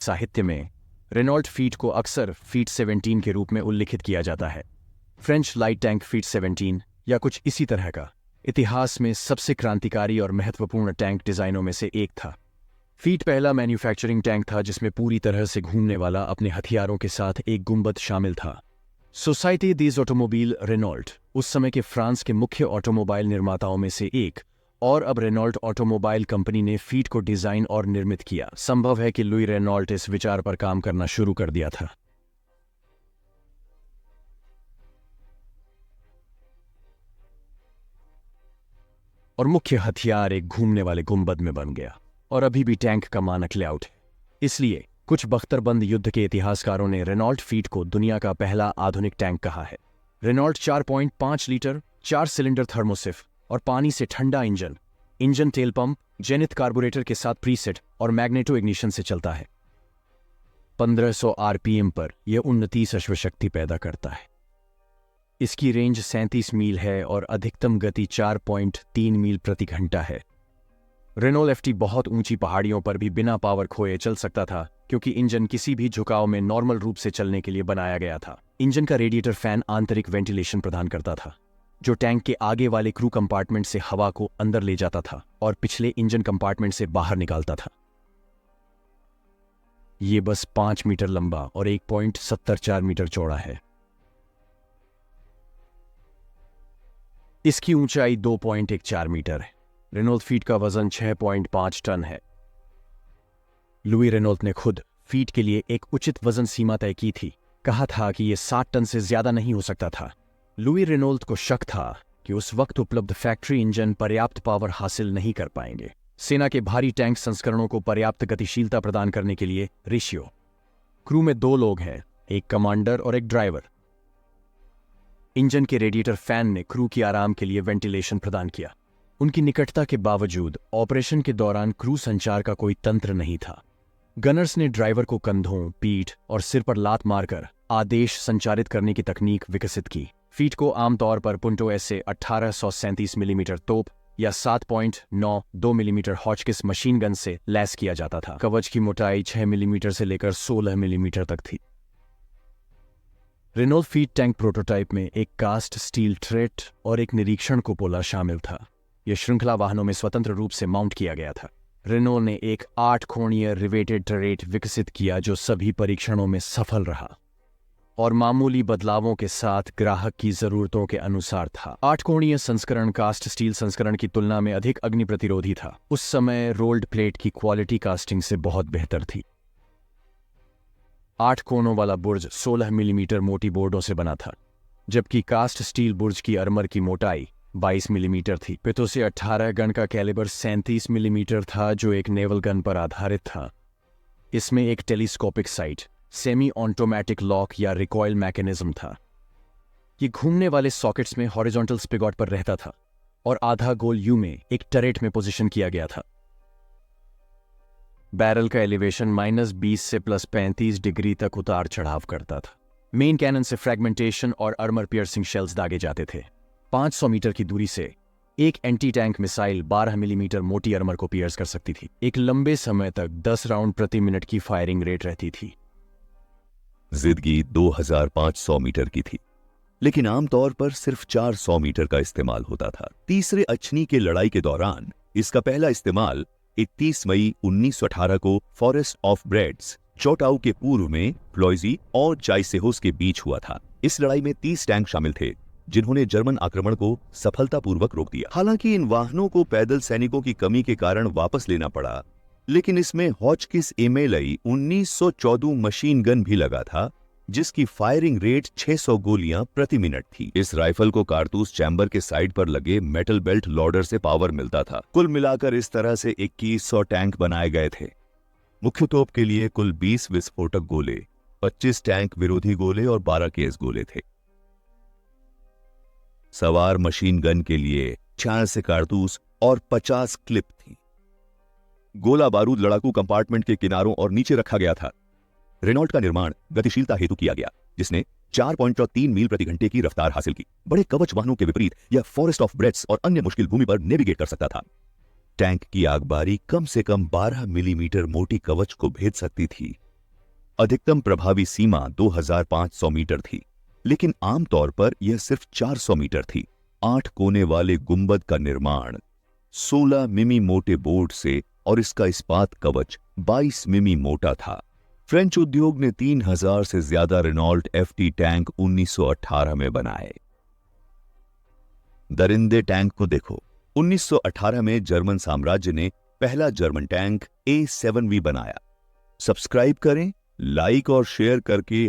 साहित्य में Renault feet को अक्सर फीट 17 के रूप में उल्लिखित किया जाता है। फ्रेंच लाइट टैंक फीट 17 या कुछ इसी तरह का इतिहास में सबसे क्रांतिकारी और महत्वपूर्ण टैंक डिजाइनों में से एक था। फीट पहला मैन्युफैक्चरिंग टैंक था जिसमें पूरी तरह से घूमने वाला अपने हथियारों के साथ एक गुंबद शामिल था। सोसाइटी दीज ऑटोमोबाइल रेनॉल्ट उस समय के फ्रांस के मुख्य ऑटोमोबाइल निर्माताओं में से एक, और अब रेनॉल्ट ऑटोमोबाइल कंपनी ने फीट को डिजाइन और निर्मित किया। संभव है कि लुई रेनॉल्ट इस विचार पर काम करना शुरू कर दिया था। और मुख्य हथियार एक घूमने वाले गुंबद में बन गया और अभी भी टैंक का मानक लेआउट है। इसलिए कुछ बख्तरबंद युद्ध के इतिहासकारों ने रेनॉल्ट फीट को दुनिया का पहला आधुनिक टैंक कहा है। रेनॉल्ट 4.5 लीटर 4 सिलेंडर थर्मोसिफ और पानी से ठंडा इंजन तेल पंप, जेनिथ कार्बोरेटर के साथ प्रीसेट और मैग्नेटो इग्निशन से चलता है। 1500 आरपीएम पर यह 29 अश्वशक्ति पैदा करता है। इसकी रेंज 37 मील है और अधिकतम गति 4.3 मील प्रति घंटा है। रेनॉल्ट एफटी बहुत ऊंची पहाड़ियों पर भी बिना पावर खोए चल सकता था क्योंकि इंजन किसी भी झुकाव में नॉर्मल रूप से चलने के लिए बनाया गया था। इंजन का रेडिएटर फैन आंतरिक वेंटिलेशन प्रदान करता था जो टैंक के आगे वाले क्रू कंपार्टमेंट से हवा को अंदर ले जाता था और पिछले इंजन कंपार्टमेंट से बाहर निकालता था। यह बस 5 मीटर लंबा और 1.74 मीटर चौड़ा है। इसकी ऊंचाई 2.14 मीटर है। रेनॉल्ट फीट का वजन 6.5 टन है। लुई रेनॉल्ट ने खुद फीट के लिए एक उचित वजन सीमा तय की थी। कहा था कि यह 60 टन से ज्यादा नहीं हो सकता था। लुई रेनॉल्ट को शक था कि उस वक्त उपलब्ध फैक्ट्री इंजन पर्याप्त पावर हासिल नहीं कर पाएंगे। सेना के भारी टैंक संस्करणों को पर्याप्त गतिशीलता प्रदान करने के लिए रेशियो क्रू में 2 लोग हैं, एक कमांडर और एक ड्राइवर। इंजन के रेडिएटर फैन ने क्रू की आराम के लिए वेंटिलेशन प्रदान किया। उनकी निकटता के बावजूद ऑपरेशन के दौरान क्रू संचार का कोई तंत्र नहीं था। गनर्स ने ड्राइवर को कंधों, पीठ और सिर पर लात मारकर आदेश संचारित करने की तकनीक विकसित की। फीट को आमतौर पर पुंटो एस से 1837 मिलीमीटर तोप या 7.92 मिलीमीटर हॉचकिस मशीन गन से लैस किया जाता था। कवच की मोटाई 6 मिलीमीटर से लेकर 16 मिलीमीटर तक थी। रेनॉल्ट फीट टैंक प्रोटोटाइप में एक कास्ट स्टील ट्रेट और एक निरीक्षण कुपोला शामिल था। यह श्रृंखला वाहनों में स्वतंत्र रूप से माउंट किया गया था। रेनॉल्ट ने एक 8 कोणीय रिवेटेड टरेट विकसित किया जो सभी परीक्षणों में सफल रहा और मामूली बदलावों के साथ ग्राहक की जरूरतों के अनुसार था। 8 कोणीय संस्करण कास्ट स्टील संस्करण की तुलना में अधिक अग्नि प्रतिरोधी था। उस समय रोल्ड प्लेट की क्वालिटी कास्टिंग से बहुत बेहतर थी। 8 कोनों वाला बुर्ज 16 मिलीमीटर मोटी बोर्डों से बना था, जबकि कास्ट स्टील बुर्ज की अरमर की मोटाई 22 मिलीमीटर थी। पितो से 18 गन का कैलिबर 37 मिलीमीटर था जो एक नेवल गन पर आधारित था। इसमें एक telescopic site, semi automatic lock या रिकॉइल मैकेनिज्म था। ये घूमने वाले सॉकेट्स में हॉरिजॉन्टल स्पिगॉट पर रहता था और आधा गोल यू में एक टरेट में पोजीशन किया गया था। बैरल का एलिवेशन -20 से +35 डिग्री तक उतार चढ़ाव करता था। मेन कैनन से फ्रैगमेंटेशन और आर्मर पियर्सिंग शेल्स दागे जाते थे। 500 मीटर की दूरी से एक एंटी टैंक मिसाइल 12 मिलीमीटर मोटी आर्मर को पियर्स कर सकती थी। एक लंबे समय तक 10 राउंड प्रति मिनट की फायरिंग रेट रहती थी। जिंदगी 2500 मीटर की थी, लेकिन आमतौर पर सिर्फ 400 मीटर का इस्तेमाल होता था। तीसरे अछनी के लड़ाई के दौरान इसका पहला इस्तेमाल 31 मई 1918 को फॉरेस्ट ऑफ ब्रेड्स चोटाऊ के पूर्व में प्लॉयजी और चाइसेहोस के बीच हुआ था। इस लड़ाई में 30 टैंक शामिल थे जिन्होंने जर्मन आक्रमण को सफलतापूर्वक रोक दिया। हालांकि इन वाहनों को पैदल सैनिकों की कमी के कारण वापस लेना पड़ा, लेकिन इसमें हॉचकिस एमएलआई 1914 मशीन गन भी लगा था जिसकी फायरिंग रेट 600 गोलियां प्रति मिनट थी। इस राइफल को कारतूस चैम्बर के साइड पर लगे मेटल बेल्ट लोडर से पावर मिलता था। कुल मिलाकर इस तरह से 2100 टैंक बनाए गए थे। मुख्य तोप के लिए कुल 20 विस्फोटक गोले, 25 टैंक विरोधी गोले और 12 केस गोले थे। सवार मशीन गन के लिए 86 कारतूस और 50 क्लिप थी। गोला बारूद लड़ाकू कंपार्टमेंट के किनारों और नीचे रखा गया था। रेनॉल्ट का निर्माण गतिशीलता हेतु किया गया, जिसने 4.3 मील प्रति घंटे की रफ्तार हासिल की। बड़े कवच वाहनों के विपरीत यह फॉरेस्ट ऑफ ब्रेड्स और अन्य मुश्किल भूमि पर नेविगेट कर सकता था। टैंक की आगबारी कम से कम 12 मिलीमीटर मोटी कवच को भेद सकती थी, अधिकतम प्रभावी सीमा 2500 मीटर थी, लेकिन आमतौर पर यह सिर्फ 400 मीटर थी। 8 कोने वाले गुंबद का निर्माण 16 मिमी मोटे बोर्ड से और इसका इस्पात कवच 22 मिमी मोटा था। फ्रेंच उद्योग ने 3000 से ज्यादा रेनॉल्ट FT टैंक 1918 में बनाए। दरिंदे टैंक को देखो। 1918 में जर्मन साम्राज्य ने पहला जर्मन टैंक A7V बनाया। सब्सक्राइब करें, लाइक और शेयर करके